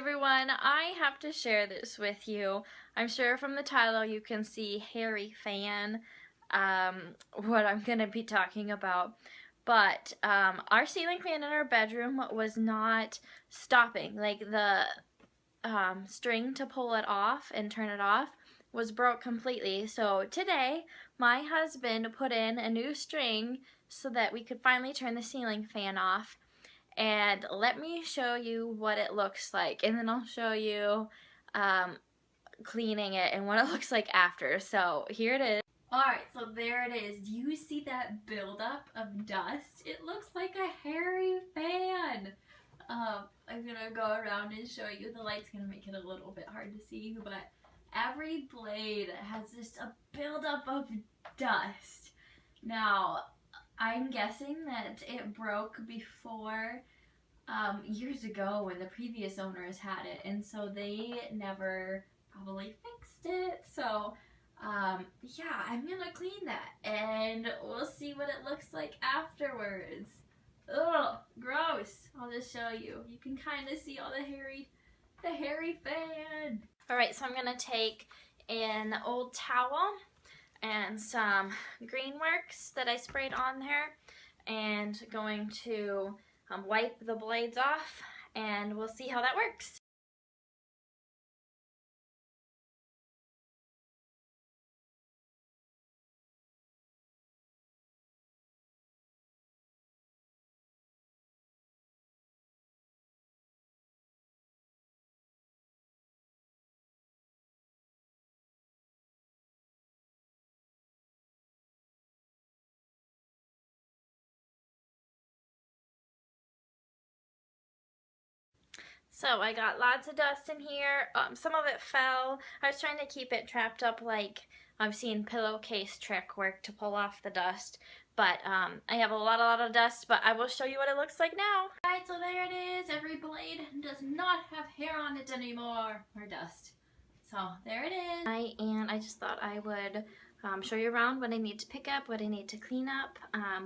everyone, I have to share this with you. I'm sure from the title you can see hairy fan, what I'm going to be talking about. But our ceiling fan in our bedroom was not stopping. Like the string to pull it off and turn it off was broke completely. So today my husband put in a new string so that we could finally turn the ceiling fan off. And let me show you what it looks like, and then I'll show you cleaning it and what it looks like after. So here it is. Alright, so there it is. Do you see that buildup of dust? It looks like a hairy fan. I'm gonna go around and show you. The light's gonna make it a little bit hard to see, but every blade has just a buildup of dust. Now, I'm guessing that it broke before years ago when the previous owners had it, and so they never probably fixed it. So yeah, I'm gonna clean that and we'll see what it looks like afterwards. Ugh, gross. I'll just show you. You can kind of see all the hairy fan. Alright, so I'm gonna take an old towel and some Greenworks that I sprayed on there, and going to wipe the blades off, and we'll see how that works. So I got lots of dust in here. Some of it fell. I was trying to keep it trapped up like I've seen pillowcase trick work to pull off the dust. But I have a lot of dust, but I will show you what it looks like now. Alright, so there it is. Every blade does not have hair on it anymore, or dust. So there it is. I just thought I would show you around what I need to pick up, what I need to clean up,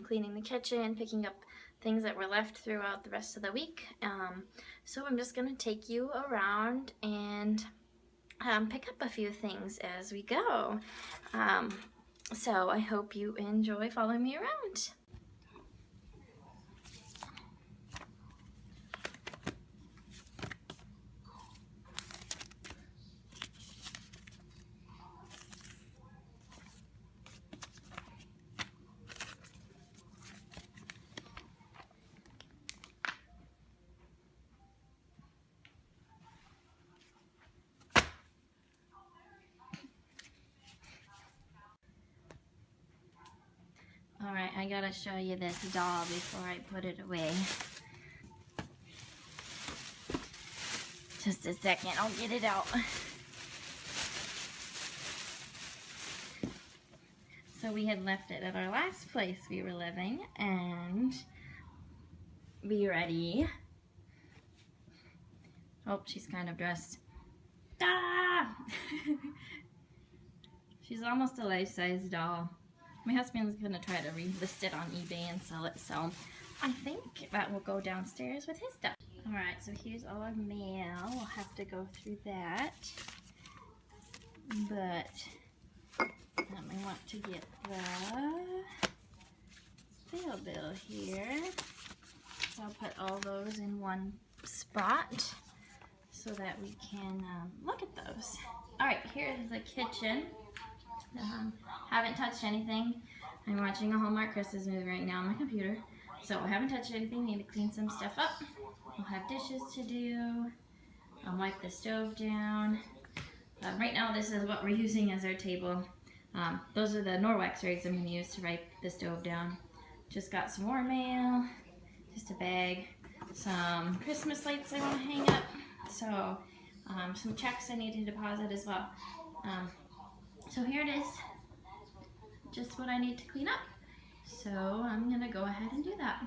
cleaning the kitchen, picking up things that were left throughout the rest of the week. So I'm just going to take you around and pick up a few things as we go. So I hope you enjoy following me around. Alright, I gotta show you this doll before I put it away. Just a second, I'll get it out. So we had left it at our last place we were living, and be ready. Oh, she's kind of dressed. Ah! She's almost a life-size doll. My husband's gonna try to relist it on eBay and sell it, so I think that will go downstairs with his stuff. Alright, so here's all our mail. We'll have to go through that. But I want to get the sale bill here. So I'll put all those in one spot so that we can look at those. Alright, here's the kitchen. Haven't touched anything. I'm watching a Hallmark Christmas movie right now on my computer, so I haven't touched anything. Need to clean some stuff up. We'll have dishes to do. I'll wipe the stove down. Right now this is what we're using as our table. Those are the Norwex rags I'm going to use to wipe the stove down. Just got some more mail, just a bag, some Christmas lights I want to hang up, so some checks I need to deposit as well. So here it is, just what I need to clean up. So I'm gonna go ahead and do that.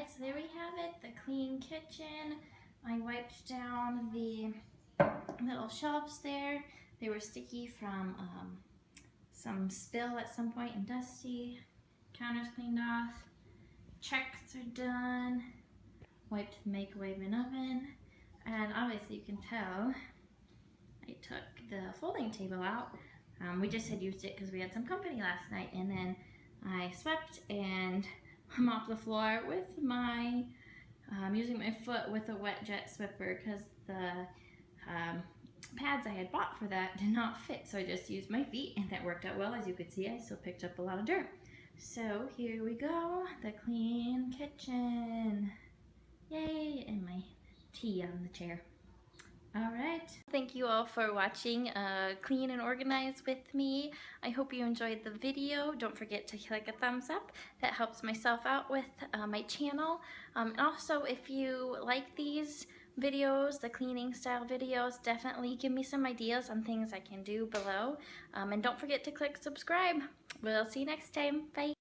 Alright, so there we have it, the clean kitchen. I wiped down the little shelves there. They were sticky from some spill at some point and dusty. Counters cleaned off. Checks are done. Wiped the microwave and oven. And obviously you can tell I took the folding table out. We just had used it because we had some company last night, and then I swept and mopped the floor with my, using my foot with a wet jet swiffer because the pads I had bought for that did not fit, so I just used my feet, and that worked out well. As you could see, I still picked up a lot of dirt. So here we go, the clean kitchen. Yay, and my tea on the chair. Alright, thank you all for watching Clean and Organize with me. I hope you enjoyed the video. Don't forget to click a thumbs up. That helps myself out with my channel. And also, if you like these videos, the cleaning style videos, definitely give me some ideas on things I can do below. And don't forget to click subscribe. We'll see you next time. Bye.